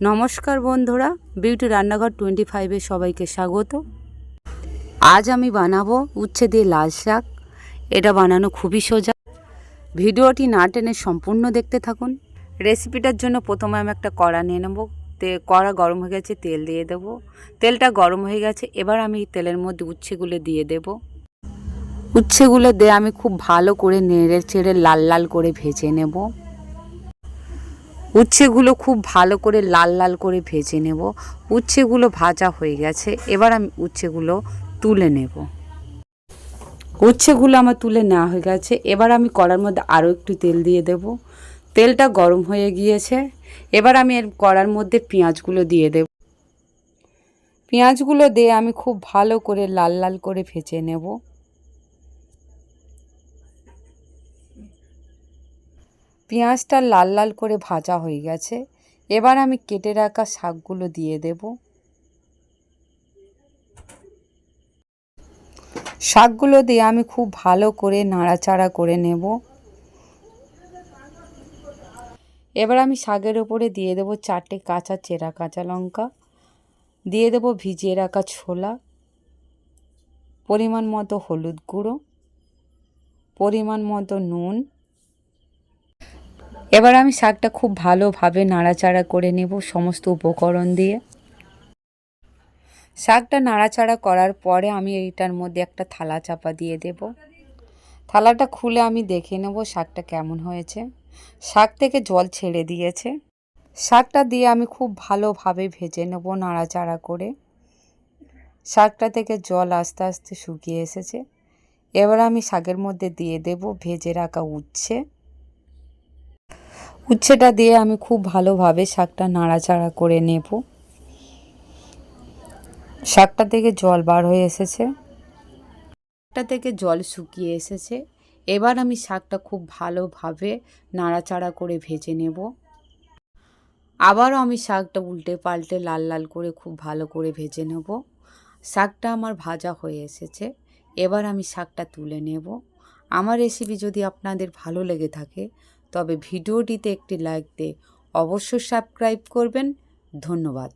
নমস্কার বন্ধুরা, বিউটি রান্নাঘর 25-এ সবাইকে স্বাগত। আজ আমি বানাবো উচ্ছে দিয়ে লাল শাক। এটা বানানো খুবই সোজা। ভিডিওটি না টেনে সম্পূর্ণ দেখতে থাকুন। রেসিপিটার জন্য প্রথমে আমি একটা কড়া নিয়ে নেব। কড়া গরম হয়ে গেছে, তেল দিয়ে দেব। তেলটা গরম হয়ে গেছে, এবার আমি তেলের মধ্যে উচ্ছেগুলো দিয়ে দেব। উচ্ছেগুলো দিয়ে আমি খুব ভালো করে নেড়ে চেড়ে লাল লাল করে ভেজে নেব। উচ্ছেগুলো খুব ভালো করে লাল লাল করে ভেজে নেব। উচ্ছেগুলো ভাজা হয়ে গেছে, এবার আমি উচ্ছেগুলো তুলে নেব। উচ্ছেগুলো আমার তুলে নেওয়া হয়ে গেছে, এবার আমি কড়ার মধ্যে আরও একটু তেল দিয়ে দেব। তেলটা গরম হয়ে গিয়েছে, এবার আমি এর কড়ার মধ্যে পেঁয়াজগুলো দিয়ে দেব। পেঁয়াজগুলো দিয়ে আমি খুব ভালো করে লাল লাল করে ভেজে নেব। পেঁয়াজটা লাল লাল করে ভাজা হয়ে গেছে, এবার আমি কেটে রাখা শাকগুলো দিয়ে দেব। শাকগুলো দিয়ে আমি খুব ভালো করে নাড়াচাড়া করে নেব। এবার আমি শাকের ওপরে দিয়ে দেব 4টে কাঁচা চেরা কাঁচা লঙ্কা, দিয়ে দেব ভিজিয়ে রাখা ছোলা, পরিমাণ মতো হলুদ গুঁড়ো, পরিমাণ মতো নুন। এবার আমি শাকটা খুব ভালোভাবে নাড়াচাড়া করে নেব সমস্ত উপকরণ দিয়ে। শাকটা নাড়াচাড়া করার পরে আমি এইটার মধ্যে একটা থালা চাপা দিয়ে দেব। থালাটা খুলে আমি দেখে নেব শাকটা কেমন হয়েছে। শাক থেকে জল ছেড়ে দিয়েছে। শাকটা দিয়ে আমি খুব ভালোভাবে ভেজে নেব নাড়াচাড়া করে। শাকটা থেকে জল আস্তে আস্তে শুকিয়ে এসেছে, এবার আমি শাকের মধ্যে দিয়ে দেব ভেজে রাখা উচ্ছে। উচ্ছেটা দিয়ে আমি খুব ভালোভাবে শাকটা নাড়াচাড়া করে নেব। শাকটা থেকে জল বার হয়ে এসেছে, শাকটা থেকে জল শুকিয়ে এসেছে, এবার আমি শাকটা খুব ভালোভাবে নাড়াচাড়া করে ভেজে নেব। আবারও আমি শাকটা উল্টে পাল্টে লাল লাল করে খুব ভালো করে ভেজে নেব। শাকটা আমার ভাজা হয়ে এসেছে, এবার আমি শাকটা তুলে নেব। আমার রেসিপি যদি আপনাদের ভালো লেগে থাকে তবে ভিডিওটিতে একটি লাইক দিয়ে অবশ্যই সাবস্ক্রাইব করবেন। ধন্যবাদ।